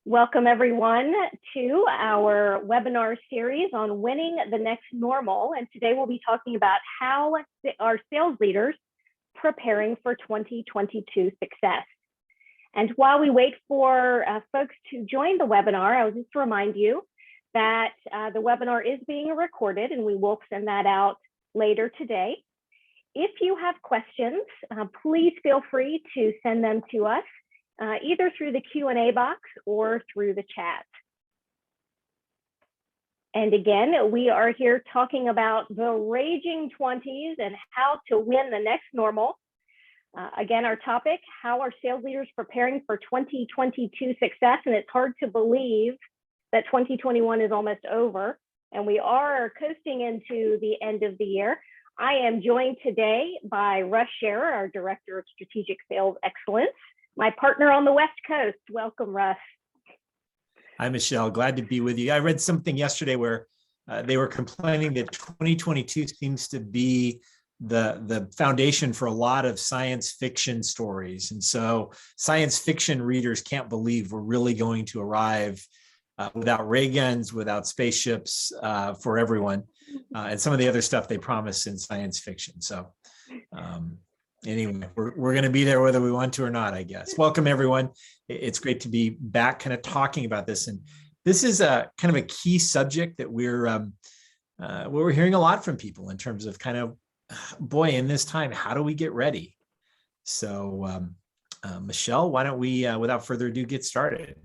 Welcome everyone to our webinar series on winning the next normal. And today we'll be talking about how our sales leaders preparing for 2022 success. And while we wait for folks to join the webinar, I will just remind you that the webinar is being recorded and we will send that out later today. If you have questions, please feel free to send them to us. Either through the Q&A box or through the chat. And again, we are here talking about the raging 20s and how to win the next normal. Again, our topic, how are sales leaders preparing for 2022 success? And it's hard to believe that 2021 is almost over and we are coasting into the end of the year. I am joined today by Russ Scherer, our Director of Strategic Sales Excellence. My partner on the West Coast. Welcome, Russ. Hi, Michelle. Glad to be with you. I read something yesterday where they were complaining that 2022 seems to be the foundation for a lot of science fiction stories. And so science fiction readers can't believe we're really going to arrive without ray guns, without spaceships for everyone, and some of the other stuff they promise in science fiction. So anyway, we're going to be there whether we want to or not, I guess. Welcome, everyone. It's great to be back kind of talking about this. And this is a kind of a key subject that we're hearing a lot from people in terms of kind of, boy, in this time, how do we get ready? So, Michelle, why don't we, without further ado, get started?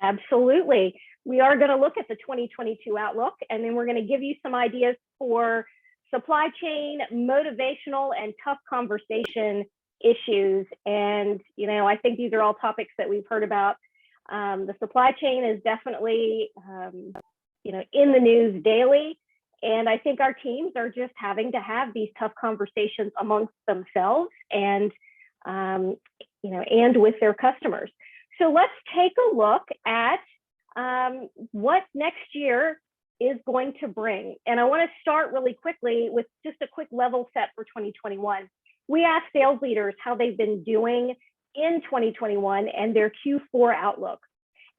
Absolutely. We are going to look at the 2022 outlook, and then we're going to give you some ideas for supply chain, motivational, and tough conversation issues. And, I think these are all topics that we've heard about. The supply chain is definitely, in the news daily. And I think our teams are just having to have these tough conversations amongst themselves and, and with their customers. So let's take a look at what next year is going to bring. And I want to start really quickly with just a quick level set for 2021. We asked sales leaders how they've been doing in 2021 and their Q4 outlook.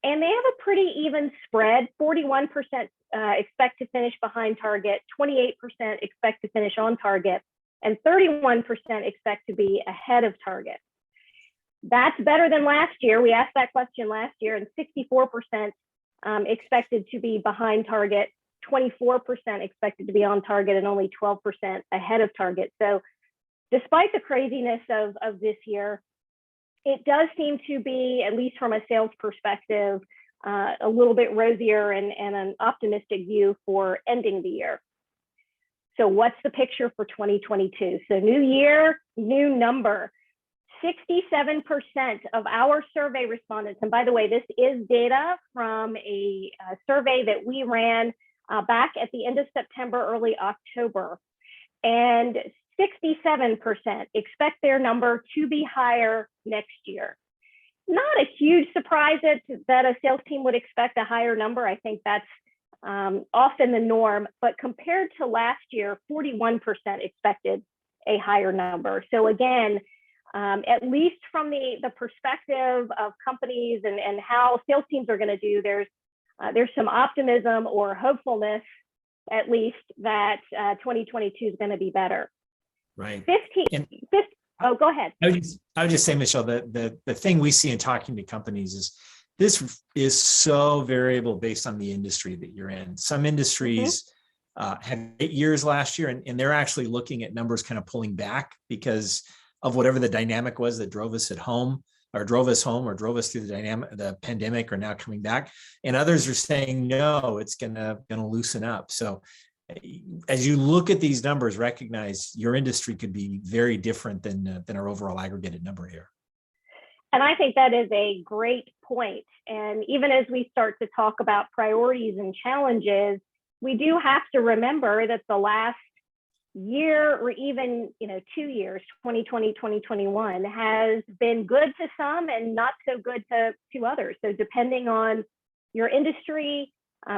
And they have a pretty even spread. 41% expect to finish behind target, 28% expect to finish on target, and 31% expect to be ahead of target. That's better than last year. We asked that question last year, and 64% expected to be behind target, 24% expected to be on target, and only 12% ahead of target. So despite the craziness of this year, it does seem to be, at least from a sales perspective, a little bit rosier and an optimistic view for ending the year. So what's the picture for 2022? So new year, new number. 67% of our survey respondents, and by the way, this is data from a survey that we ran back at the end of September, early October, and 67% expect their number to be higher next year. Not a huge surprise that a sales team would expect a higher number. I think that's often the norm, but compared to last year, 41% expected a higher number. So again, at least from the perspective of companies and how sales teams are going to do, there's some optimism or hopefulness, at least, that 2022 is going to be better. Right. Oh, go ahead. I would just say, Michelle, the thing we see in talking to companies is this is so variable based on the industry that you're in. Some industries had 8 years last year, and they're actually looking at numbers kind of pulling back because of whatever the dynamic was that drove us home or drove us through the pandemic, are now coming back. And others are saying, no, it's gonna loosen up. So as you look at these numbers, recognize your industry could be very different than our overall aggregated number here. And I think that is a great point. And even as we start to talk about priorities and challenges, we do have to remember that the last year or even 2 years, 2020, 2021, has been good to some and not so good to others. So depending on your industry,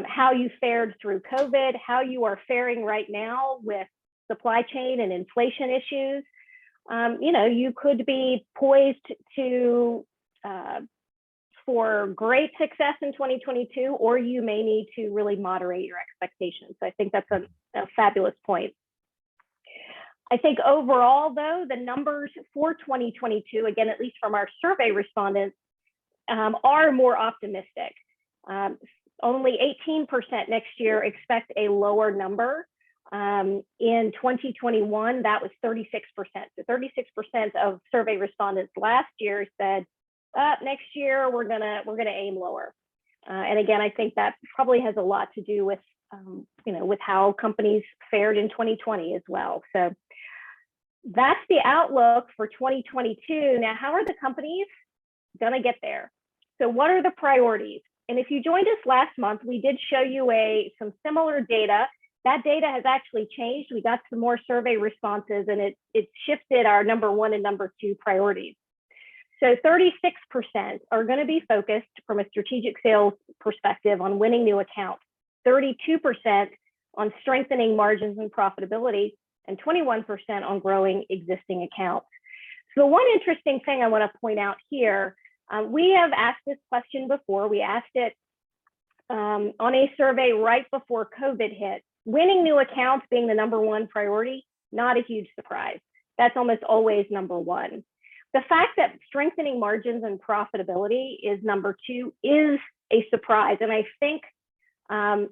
how you fared through COVID, how you are faring right now with supply chain and inflation issues, you could be poised to for great success in 2022, or you may need to really moderate your expectations. So I think that's a fabulous point. I think overall, though, the numbers for 2022, again, at least from our survey respondents, are more optimistic. Only 18% next year expect a lower number. In 2021, that was 36%. So 36% of survey respondents last year said, next year we're gonna aim lower. And again, I think that probably has a lot to do with with how companies fared in 2020 as well. So that's the outlook for 2022. Now, how are the companies gonna get there? So what are the priorities? And if you joined us last month, we did show you some similar data. That data has actually changed. We got some more survey responses, and it shifted our number 1 and number 2 priorities. So 36% are going to be focused from a strategic sales perspective on winning new accounts, 32% on strengthening margins and profitability, and 21% on growing existing accounts. So one interesting thing I want to point out here, we have asked this question before. We asked it on a survey right before COVID hit. Winning new accounts being the number 1 priority, not a huge surprise. That's almost always number 1. The fact that strengthening margins and profitability is number 2 is a surprise, and I think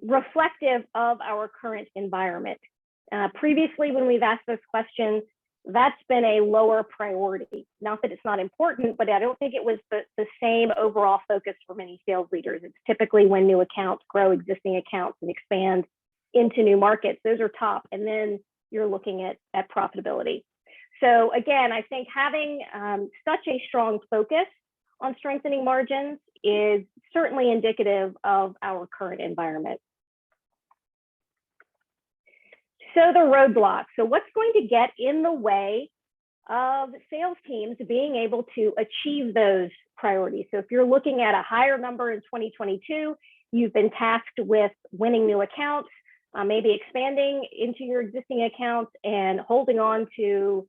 reflective of our current environment. Previously, when we've asked this question, that's been a lower priority. Not that it's not important, but I don't think it was the same overall focus for many sales leaders. It's typically when new accounts grow existing accounts and expand into new markets. Those are top, and then you're looking at profitability. So again, I think having such a strong focus on strengthening margins is certainly indicative of our current environment. So the roadblock. So what's going to get in the way of sales teams being able to achieve those priorities? So if you're looking at a higher number in 2022, you've been tasked with winning new accounts, maybe expanding into your existing accounts and holding on to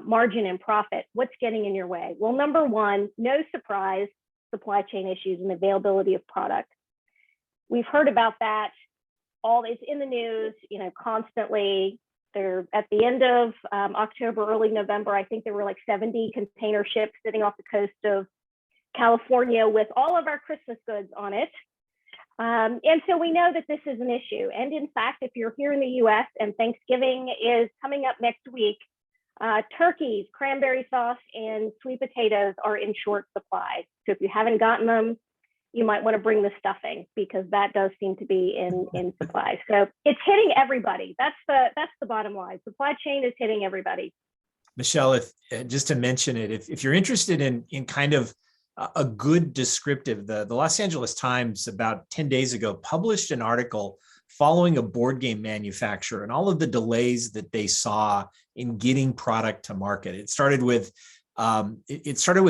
margin and profit. What's getting in your way? Well, number 1, no surprise, supply chain issues and availability of product. We've heard about that. It's in the news, constantly. They're at the end of October, early November. I think there were like 70 container ships sitting off the coast of California with all of our Christmas goods on it. And so we know that this is an issue. And in fact, if you're here in the US and Thanksgiving is coming up next week, turkeys, cranberry sauce, and sweet potatoes are in short supply. So if you haven't gotten them, you might want to bring the stuffing, because that does seem to be in supply. So it's hitting everybody. That's the bottom line. Supply chain is hitting everybody. Michelle, if just to mention it, if you're interested in kind of a good descriptive, the Los Angeles Times about 10 days ago published an article following a board game manufacturer and all of the delays that they saw in getting product to market. It started with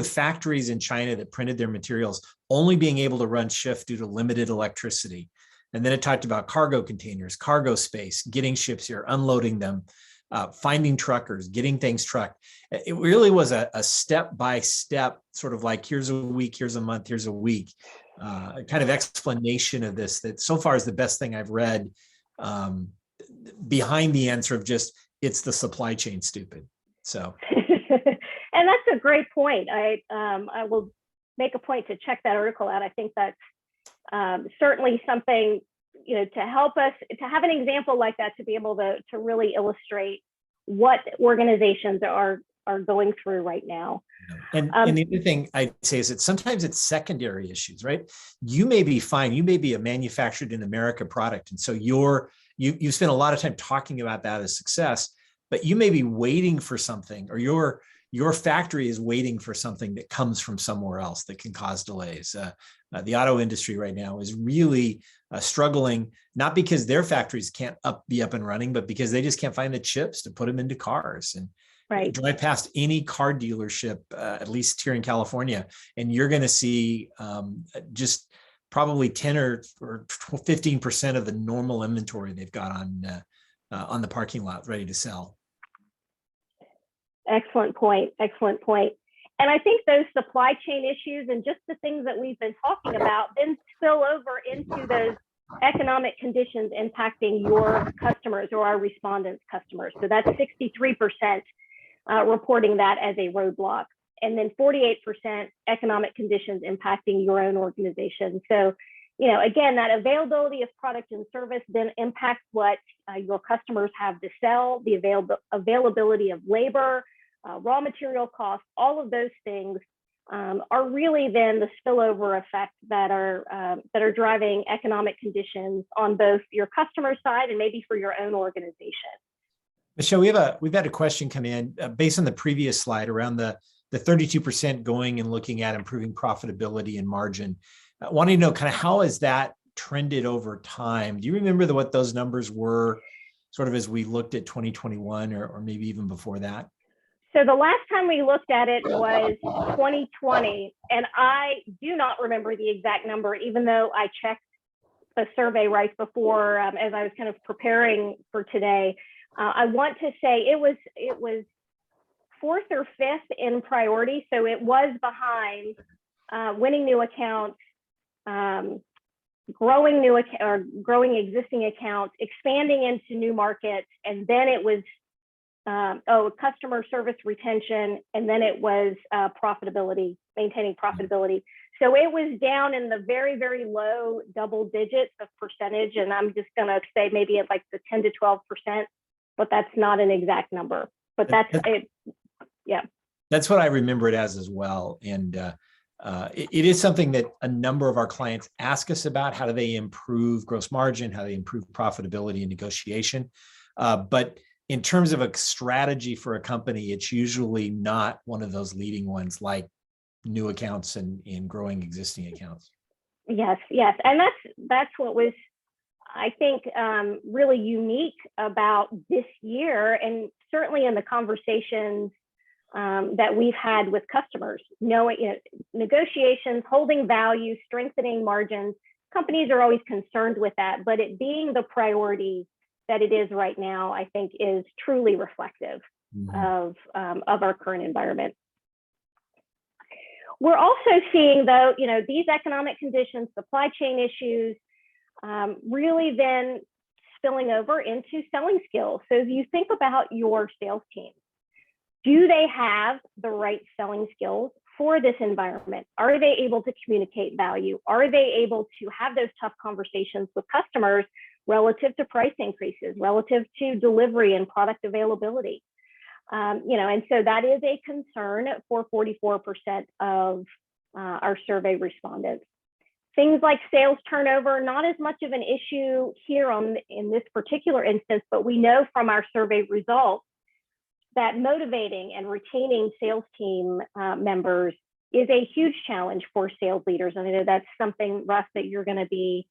factories in China that printed their materials only being able to run shift due to limited electricity. And then it talked about cargo containers, cargo space, getting ships here, unloading them, finding truckers, getting things trucked. It really was a step-by-step sort of like, here's a week, here's a month, here's a week, kind of explanation of this that so far is the best thing I've read, behind the answer of just, it's the supply chain, stupid. So. And that's a great point. I will make a point to check that article out. I think that's certainly something, to help us to have an example like that, to be able to really illustrate what organizations are going through right now. And the other thing I'd say is that sometimes it's secondary issues, right? You may be fine. You may be a manufactured in America product. And so you spend a lot of time talking about that as success, but you may be waiting for something, or your factory is waiting for something that comes from somewhere else that can cause delays. The auto industry right now is really struggling, not because their factories can't be up and running, but because they just can't find the chips to put them into cars. And right. Drive past any car dealership, at least here in California, and you're going to see just probably 10 or 15% of the normal inventory they've got on the parking lot ready to sell. Excellent point. Excellent point. And I think those supply chain issues and just the things that we've been talking about then spill over into those economic conditions impacting your customers or our respondents' customers. So that's 63% reporting that as a roadblock. And then 48% economic conditions impacting your own organization. So, again, that availability of product and service then impacts what your customers have to sell, the availability of labor, raw material costs, all of those things are really then the spillover effects that are driving economic conditions on both your customer side and maybe for your own organization. Michelle, we've had a question come in based on the previous slide around the 32% going and looking at improving profitability and margin. Wanting to know kind of how has that trended over time? Do you remember what those numbers were sort of as we looked at 2021 or maybe even before that? So the last time we looked at it was 2020, and I do not remember the exact number, even though I checked the survey right before as I was kind of preparing for today. I want to say it was fourth or fifth in priority, so it was behind winning new accounts, growing existing accounts, expanding into new markets, and then it was customer service retention, and then it was profitability, maintaining profitability. So it was down in the very, very low double digits of percentage, and I'm just going to say maybe it's like the 10 to 12%, but that's not an exact number. But that's it. Yeah. That's what I remember it as well. And it is something that a number of our clients ask us about. How do they improve gross margin? How do they improve profitability and negotiation? But in terms of a strategy for a company, it's usually not one of those leading ones like new accounts and growing existing accounts. Yes. And that's what was, I think, really unique about this year, and certainly in the conversations that we've had with customers, negotiations, holding value, strengthening margins. Companies are always concerned with that, but it being the priority that it is right now, I think, is truly reflective of our current environment. We're also seeing, though, these economic conditions, supply chain issues, really then spilling over into selling skills. So if you think about your sales team, do they have the right selling skills for this environment? Are they able to communicate value? Are they able to have those tough conversations with customers relative to price increases, relative to delivery and product availability? And so that is a concern for 44% of our survey respondents. Things like sales turnover, not as much of an issue here in this particular instance, but we know from our survey results that motivating and retaining sales team members is a huge challenge for sales leaders. And I know that's something, Russ, that you're going to be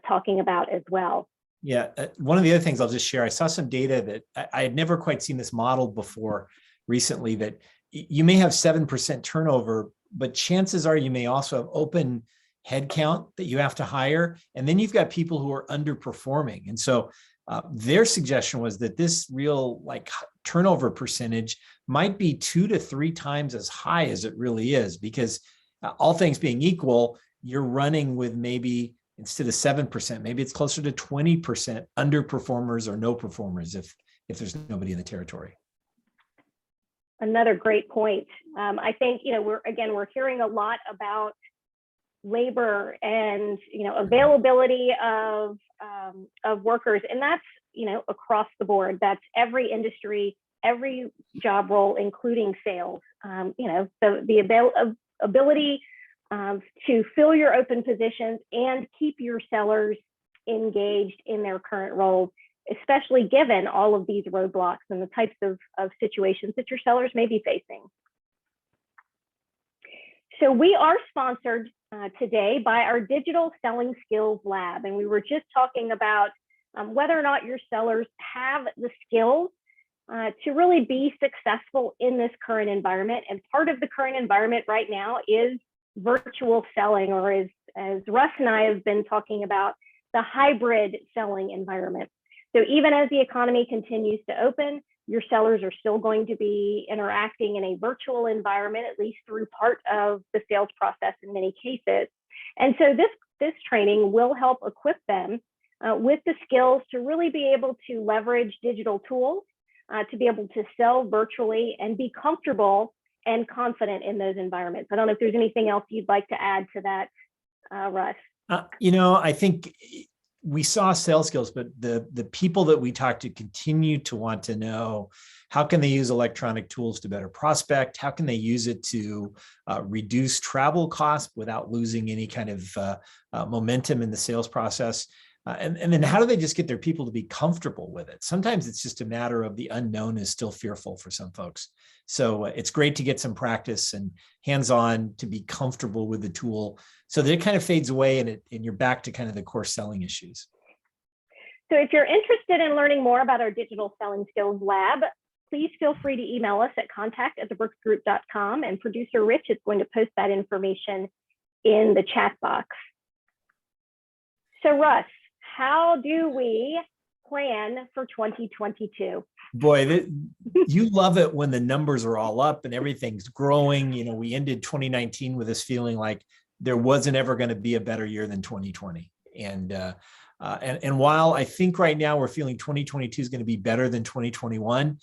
talking about as well. Yeah, one of the other things I'll just share, I saw some data that I had never quite seen this modeled before recently, that you may have 7% turnover, but chances are you may also have open headcount that you have to hire. And then you've got people who are underperforming. And so their suggestion was that this real turnover percentage might be 2 to 3 times as high as it really is, because all things being equal, you're running with maybe instead of 7%, maybe it's closer to 20% underperformers or no performers if there's nobody in the territory. Another great point. I think, we're hearing a lot about labor and, availability of workers. And that's, across the board. That's every industry, every job role, including sales. The ability to fill your open positions and keep your sellers engaged in their current roles, especially given all of these roadblocks and the types of situations that your sellers may be facing. So we are sponsored today by our Digital Selling Skills Lab. And we were just talking about whether or not your sellers have the skills to really be successful in this current environment. And part of the current environment right now is virtual selling, or as Russ and I have been talking about, the hybrid selling environment. So even as the economy continues to open, your sellers are still going to be interacting in a virtual environment, at least through part of the sales process in many cases. And so this training will help equip them with the skills to really be able to leverage digital tools, to be able to sell virtually and be comfortable and confident in those environments. I don't know if there's anything else you'd like to add to that, Russ. I think we saw sales skills, but the people that we talked to continue to want to know, how can they use electronic tools to better prospect? How can they use it to reduce travel costs without losing any kind of momentum in the sales process? And then how do they just get their people to be comfortable with it? Sometimes it's just a matter of the unknown is still fearful for some folks. So it's great to get some practice and hands-on to be comfortable with the tool so that it kind of fades away and you're back to kind of the core selling issues. So if you're interested in learning more about our Digital Selling Skills Lab, please feel free to email us at contact@thebrooksgroup.com, and producer Rich is going to post that information in the chat box. So Russ, how do we plan for 2022? Boy, you love it when the numbers are all up and everything's growing. You know, we ended 2019 with this feeling like there wasn't ever going to be a better year than 2020. And while I think right now we're feeling 2022 is going to be better than 2021,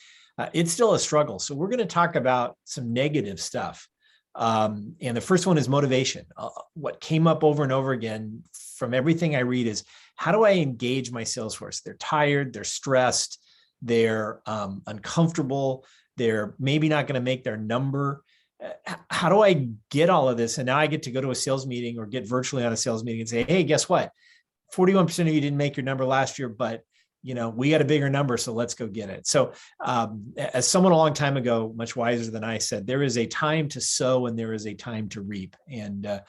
it's still a struggle. So we're going to talk about some negative stuff. And the first one is motivation. What came up over and over again from everything I read is, how do I engage my sales force? They're tired, they're stressed, they're uncomfortable, they're maybe not going to make their number. How do I get all of this? And now I get to go to a sales meeting or get virtually on a sales meeting and say, hey, guess what? 41% of you didn't make your number last year, but we got a bigger number, so let's go get it. So as someone a long time ago, much wiser than I, said, there is a time to sow and there is a time to reap. And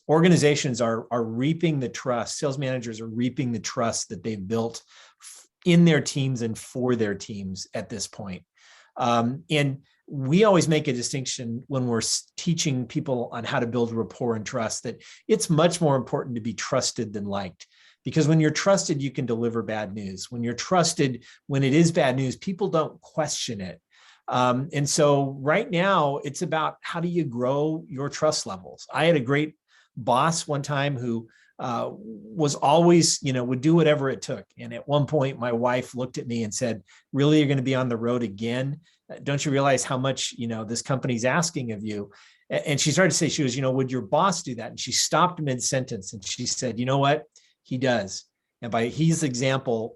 organizations are reaping the trust. Sales managers are reaping the trust that they've built in their teams and for their teams at this point. And we always make a distinction when we're teaching people on how to build rapport and trust, that it's much more important to be trusted than liked. Because when you're trusted, you can deliver bad news. When you're trusted, when it is bad news, people don't question it. And so right now, it's about how do you grow your trust levels. I had a great boss one time who was always, would do whatever it took. And at one point, my wife looked at me and said, really, you're going to be on the road again? Don't you realize how much, this company's asking of you? And she started to say, she was, would your boss do that? And she stopped mid-sentence and she said, you know what? He does. And by his example,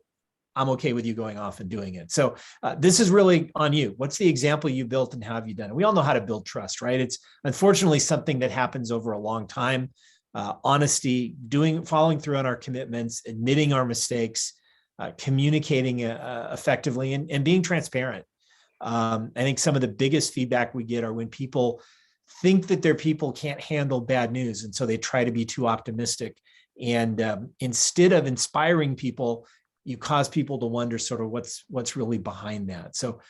I'm okay with you going off and doing it. So this is really on you. What's the example you built and how have you done it? We all know how to build trust, right? It's unfortunately something that happens over a long time. Honesty, following through on our commitments, admitting our mistakes, communicating effectively, and being transparent. I think some of the biggest feedback we get are when people think that their people can't handle bad news. And so they try to be too optimistic. And instead of inspiring people, you cause people to wonder sort of what's really behind that. So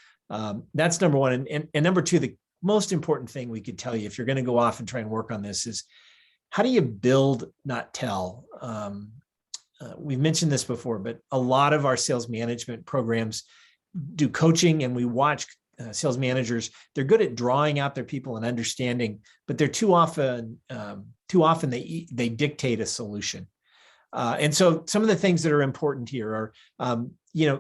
that's number one. And number two, the most important thing we could tell you if you're going to go off and try and work on this is, how do you build, not tell? We've mentioned this before, but a lot of our sales management programs do coaching, and we watch sales managers. They're good at drawing out their people and understanding, but they're too often they dictate a solution. And so some of the things that are important here are,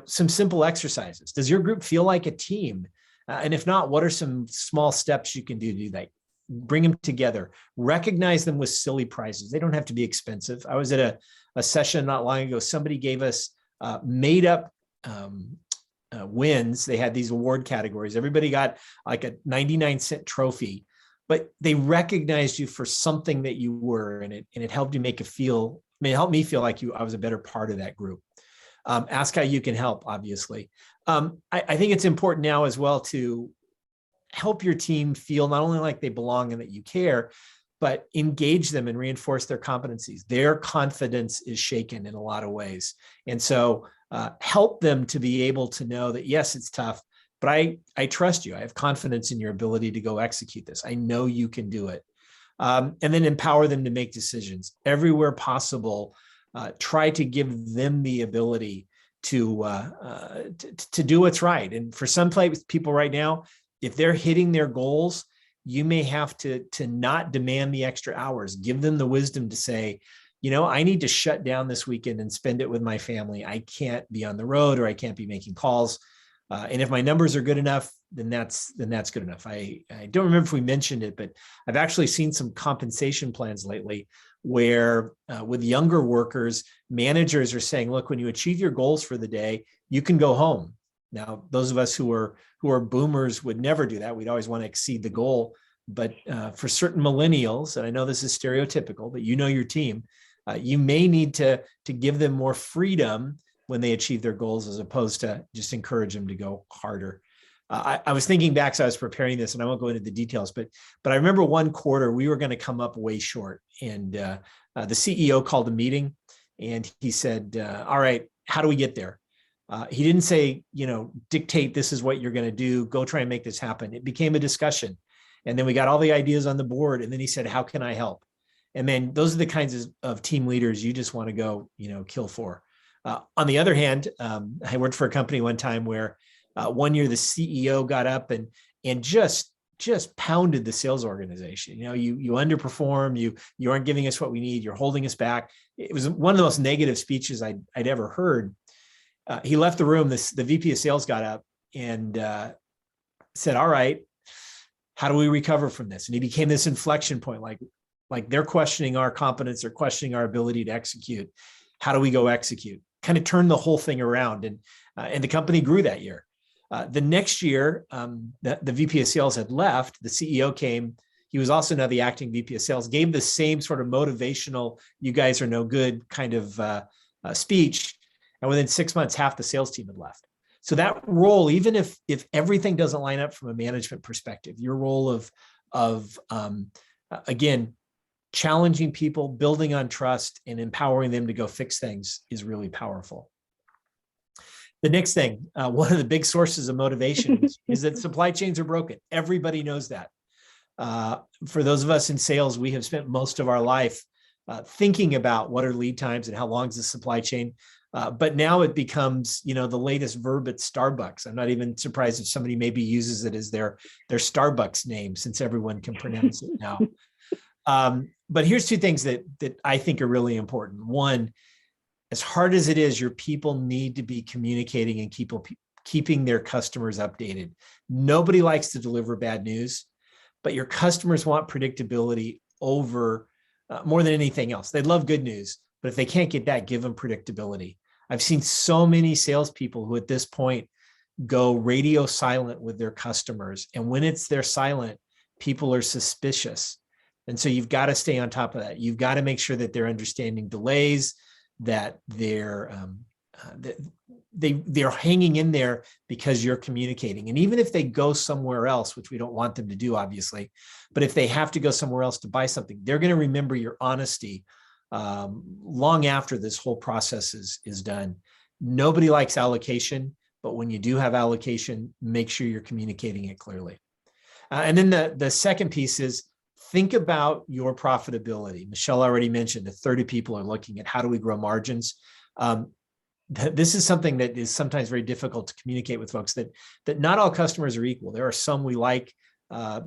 some simple exercises. Does your group feel like a team? And if not, what are some small steps you can do to do that? Bring them together, recognize them with silly prizes. They don't have to be expensive. I was at a session not long ago. Somebody gave us made up wins. They had these award categories. Everybody got like a 99-cent trophy, but they recognized you for something that you were, and it helped you it helped me feel like I was a better part of that group. Ask how you can help, obviously. I think it's important now as well to help your team feel not only like they belong and that you care, but engage them and reinforce their competencies. Their confidence is shaken in a lot of ways. And so help them to be able to know that, yes, it's tough, but I trust you. I have confidence in your ability to go execute this. I know you can do it. And then empower them to make decisions everywhere possible. Try to give them the ability to do what's right. And for some people right now, if they're hitting their goals, you may have to not demand the extra hours. Give them the wisdom to say, I need to shut down this weekend and spend it with my family. I can't be on the road, or I can't be making calls. And if my numbers are good enough, then that's good enough. I don't remember if we mentioned it, but I've actually seen some compensation plans lately where with younger workers, managers are saying, look, when you achieve your goals for the day, you can go home. Now, those of us who are boomers would never do that. We'd always want to exceed the goal. But for certain millennials, and I know this is stereotypical, but your team, you may need to give them more freedom when they achieve their goals, as opposed to just encourage them to go harder. I was thinking back, so I was preparing this, and I won't go into the details, but I remember one quarter we were going to come up way short, and the CEO called a meeting, and he said, "All right, how do we get there?" He didn't say, dictate this is what you're going to do, go try and make this happen. It became a discussion, and then we got all the ideas on the board, and then he said, "How can I help?" And then those are the kinds of team leaders you just want to go, kill for. On the other hand, I worked for a company one time where 1 year the CEO got up and just pounded the sales organization. You underperform, you aren't giving us what we need, you're holding us back. It was one of the most negative speeches I'd ever heard. He left the room. The VP of sales got up and said, "All right, how do we recover from this?" And he became this inflection point, like they're questioning our competence, they're questioning our ability to execute. How do we go execute? Kind of turned the whole thing around, and the company grew that year. The next year, the VP of sales had left. The CEO came. He was also now the acting VP of sales, gave the same sort of motivational, you guys are no good kind of speech. And within 6 months, half the sales team had left. So that role, even if everything doesn't line up from a management perspective, your role of again, challenging people, building on trust, and empowering them to go fix things is really powerful. The next thing, one of the big sources of motivation is that supply chains are broken. Everybody knows that. For those of us in sales, we have spent most of our life thinking about what are lead times and how long is the supply chain. But now it becomes, the latest verb at Starbucks. I'm not even surprised if somebody maybe uses it as their Starbucks name, since everyone can pronounce it now. But here's two things that I think are really important. One, as hard as it is, your people need to be communicating and keeping their customers updated. Nobody likes to deliver bad news, but your customers want predictability over more than anything else. They love good news, but if they can't get that, give them predictability. I've seen so many salespeople who at this point go radio silent with their customers. And when they're silent, people are suspicious. And so you've got to stay on top of that. You've got to make sure that they're understanding delays, that they're hanging in there because you're communicating. And even if they go somewhere else, which we don't want them to do, obviously, but if they have to go somewhere else to buy something, they're going to remember your honesty long after this whole process is done. Nobody likes allocation, but when you do have allocation, make sure you're communicating it clearly. And then the second piece is think about your profitability. Michelle already mentioned that 30 people are looking at how do we grow margins. This is something that is sometimes very difficult to communicate with folks, that not all customers are equal. There are some we like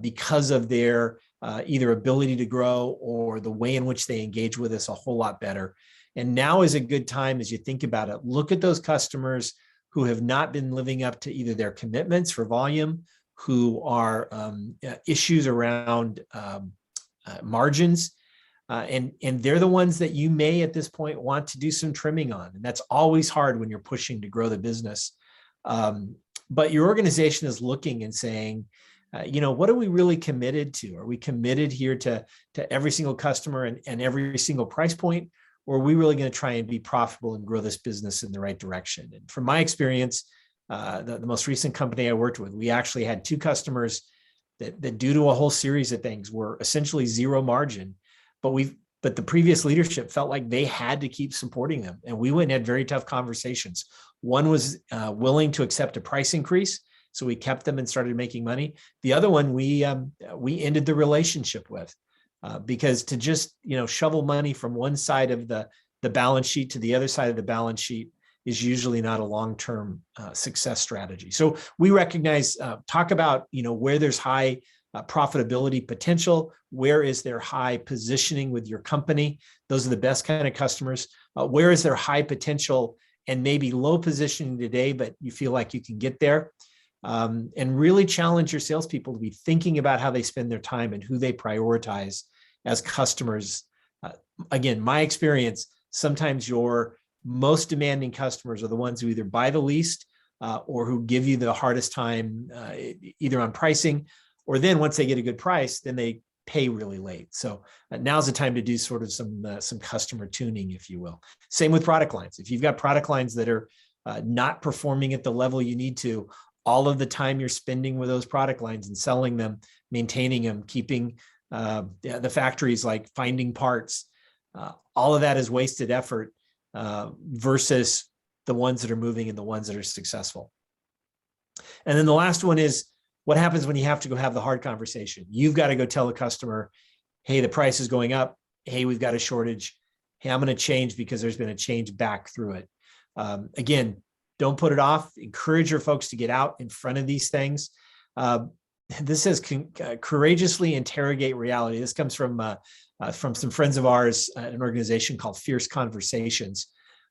because of their either ability to grow or the way in which they engage with us a whole lot better. And now is a good time, as you think about it, look at those customers who have not been living up to either their commitments for volume, who are issues around margins, and they're the ones that you may at this point want to do some trimming on. And that's always hard when you're pushing to grow the business. But your organization is looking and saying, what are we really committed to? Are we committed here to every single customer and every single price point? Or are we really going to try and be profitable and grow this business in the right direction? And from my experience, the most recent company I worked with, we actually had 2 customers that due to a whole series of things were essentially zero margin, but the previous leadership felt like they had to keep supporting them. And we went and had very tough conversations. One was willing to accept a price increase, so we kept them and started making money. The other one, we ended the relationship with because to just shovel money from one side of the balance sheet to the other side of the balance sheet is usually not a long-term success strategy. So we recognize, talk about, where there's high profitability potential, where is there high positioning with your company? Those are the best kind of customers. Where is there high potential and maybe low positioning today, but you feel like you can get there? And really challenge your salespeople to be thinking about how they spend their time and who they prioritize as customers. Again, my experience, sometimes your most demanding customers are the ones who either buy the least or who give you the hardest time, either on pricing, or then once they get a good price, then they pay really late. So now's the time to do sort of some customer tuning, if you will. Same with product lines. If you've got product lines that are not performing at the level you need to, all of the time you're spending with those product lines and selling them, maintaining them, keeping the factories, like finding parts, all of that is wasted effort versus the ones that are moving and the ones that are successful. And then the last one is, what happens when you have to go have the hard conversation? You've got to go tell the customer, hey, the price is going up. Hey, we've got a shortage. Hey, I'm going to change because there's been a change back through it. Again, don't put it off. Encourage your folks to get out in front of these things. This says courageously interrogate reality. This comes from some friends of ours at an organization called Fierce Conversations.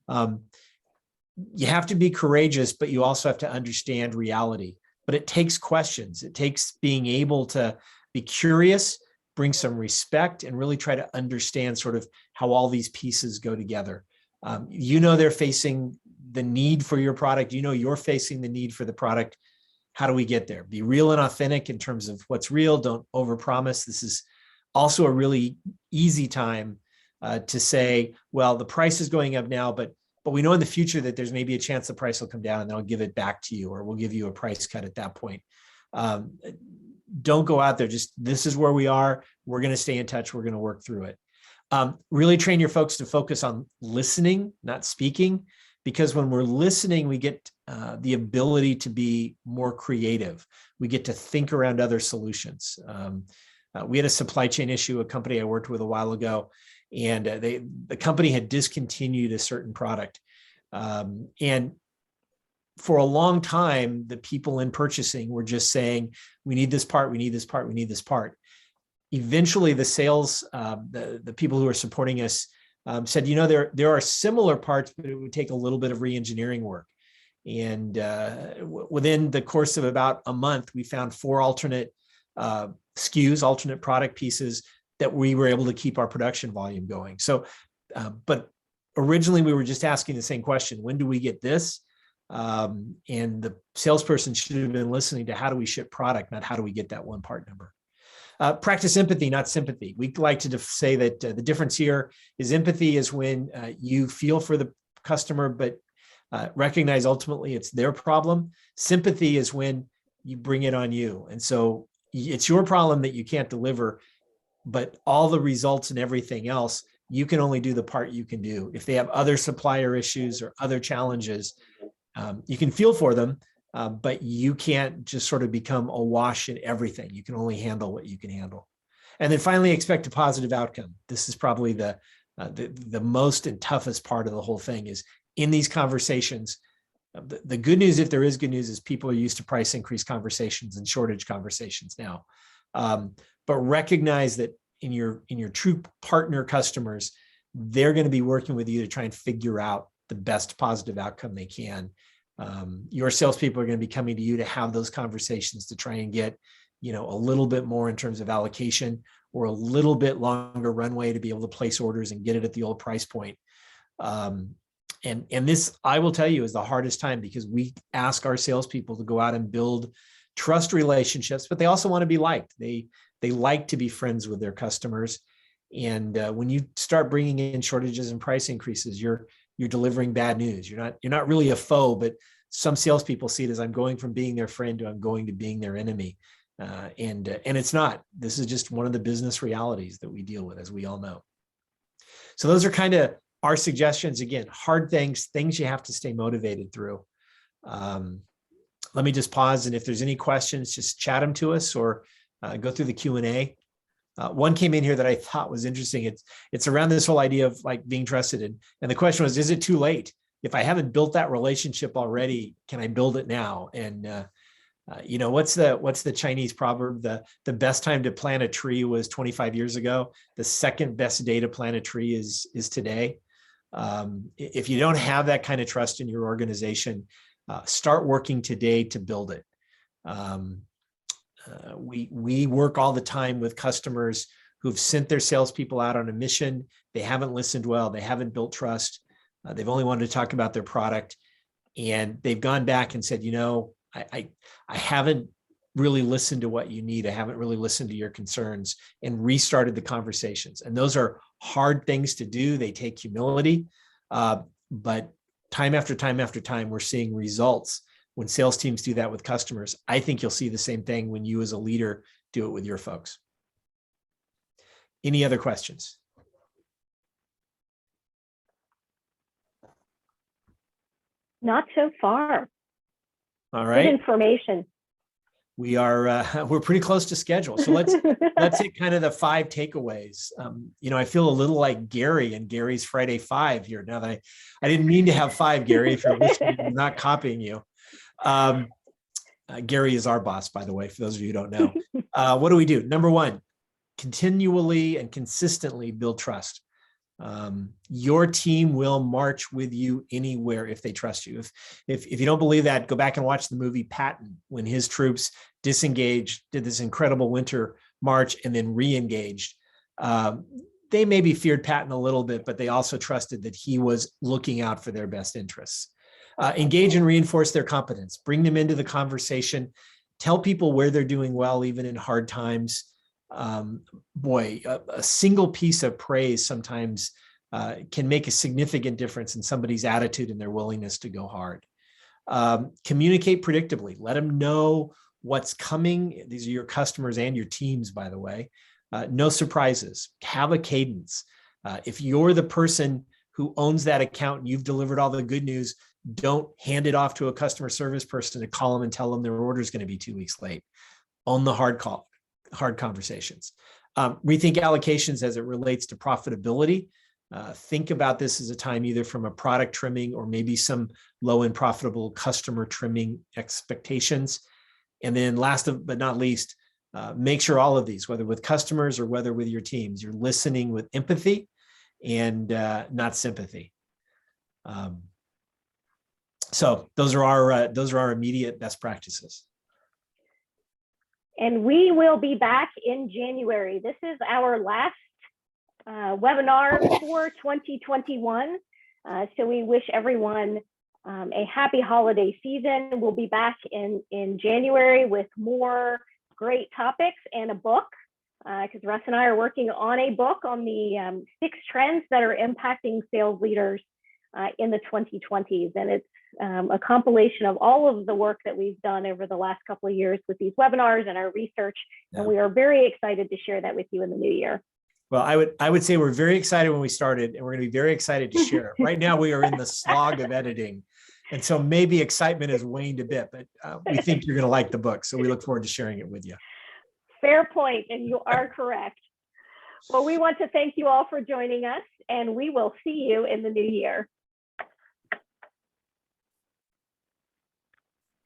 You have to be courageous, but you also have to understand reality. But it takes questions. It takes being able to be curious, bring some respect, and really try to understand sort of how all these pieces go together. They're facing the need for your product. You're facing the need for the product. How do we get there? Be real and authentic in terms of what's real. Don't overpromise. This is also a really easy time to say, well, the price is going up now, but we know in the future that there's maybe a chance the price will come down and then I'll give it back to you, or we'll give you a price cut at that point. Don't go out there. Just, this is where we are. We're going to stay in touch. We're going to work through it. Really train your folks to focus on listening, not speaking, because when we're listening, we get the ability to be more creative. We get to think around other solutions. We had a supply chain issue, a company I worked with a while ago, and the company had discontinued a certain product. And for a long time, the people in purchasing were just saying, we need this part, we need this part, we need this part. Eventually, the sales, the people who are supporting us said, there are similar parts, but it would take a little bit of re-engineering work. And within the course of about a month, we found 4 alternate SKUs, alternate product pieces, that we were able to keep our production volume going. So, but originally we were just asking the same question: when do we get this? And the salesperson should have been listening to how do we ship product, not how do we get that one part number. Practice empathy, not sympathy. We like to say that the difference here is empathy is when you feel for the customer, but recognize ultimately it's their problem. Sympathy is when you bring it on you. And so it's your problem that you can't deliver, but all the results and everything else, you can only do the part you can do. If they have other supplier issues or other challenges, you can feel for them, but you can't just sort of become awash in everything. You can only handle what you can handle. And then finally, expect a positive outcome. This is probably the most and toughest part of the whole thing. Is in these conversations, the good news, if there is good news, is people are used to price increase conversations and shortage conversations now. But recognize that in your true partner customers, they're going to be working with you to try and figure out the best positive outcome they can. Your salespeople are going to be coming to you to have those conversations to try and get, a little bit more in terms of allocation, or a little bit longer runway to be able to place orders and get it at the old price point. And this, I will tell you, is the hardest time, because we ask our salespeople to go out and build trust relationships, but they also want to be liked. They like to be friends with their customers. And when you start bringing in shortages and price increases, you're delivering bad news. You're not really a foe, but some salespeople see it as, I'm going from being their friend to I'm going to being their enemy. And it's not. This is just one of the business realities that we deal with, as we all know. So those are kind of our suggestions. Again, hard things you have to stay motivated through. Let me just pause, and if there's any questions, just chat them to us, or go through the Q&A. One came in here that I thought was interesting. It's around this whole idea of like being trusted. And the question was, is it too late? if I haven't built that relationship already, can I build it now? And what's the Chinese proverb? The best time to plant a tree was 25 years ago. The second best day to plant a tree is today. If you don't have that kind of trust in your organization, start working today to build it. We work all the time with customers who've sent their salespeople out on a mission. They haven't listened well. They haven't built trust. They've only wanted to talk about their product, and they've gone back and said, I haven't really listened to what you need. I haven't really listened to your concerns, and restarted the conversations. And those are hard things to do. They take humility, but time after time after time, we're seeing results when sales teams do that with customers. I think you'll see the same thing when you as a leader do it with your folks. Any other questions? Not so far. All right. Good information. We're pretty close to schedule. So let's hit kind of the 5 takeaways. I feel a little like Gary and Gary's Friday 5 here. Now that I didn't mean to have 5, Gary, if you're listening, I'm not copying you. Gary is our boss, by the way, for those of you who don't know. What do? Number 1, continually and consistently build trust. Your team will march with you anywhere if they trust you. If you don't believe that, go back and watch the movie Patton, when his troops disengaged, did this incredible winter march, and then re-engaged. They maybe feared Patton a little bit, but they also trusted that he was looking out for their best interests. Engage and reinforce their competence. Bring them into the conversation. Tell people where they're doing well, even in hard times. A single piece of praise sometimes can make a significant difference in somebody's attitude and their willingness to go hard. Communicate predictably. Let them know what's coming. These are your customers and your teams, by the way. No surprises. Have a cadence. If you're the person who owns that account and you've delivered all the good news, don't hand it off to a customer service person to call them and tell them their order is going to be 2 weeks late. Own the hard conversations. Rethink allocations as it relates to profitability. Think about this as a time either from a product trimming or maybe some low-end profitable customer trimming expectations. And then last but not least, make sure all of these, whether with customers or whether with your teams, you're listening with empathy and not sympathy. So those are our immediate best practices. And we will be back in January. This is our last webinar for 2021. So we wish everyone a happy holiday season. We'll be back in January with more great topics and a book, because Russ and I are working on a book on the 6 trends that are impacting sales leaders in the 2020s. And it's a compilation of all of the work that we've done over the last couple of years with these webinars and our research. Yeah. And we are very excited to share that with you in the new year. Well, I would say we're very excited when we started, and we're going to be very excited to share it. Right now, we are in the slog of editing. And so maybe excitement has waned a bit, but we think you're going to like the book. So we look forward to sharing it with you. Fair point, and you are correct. Well, we want to thank you all for joining us, and we will see you in the new year.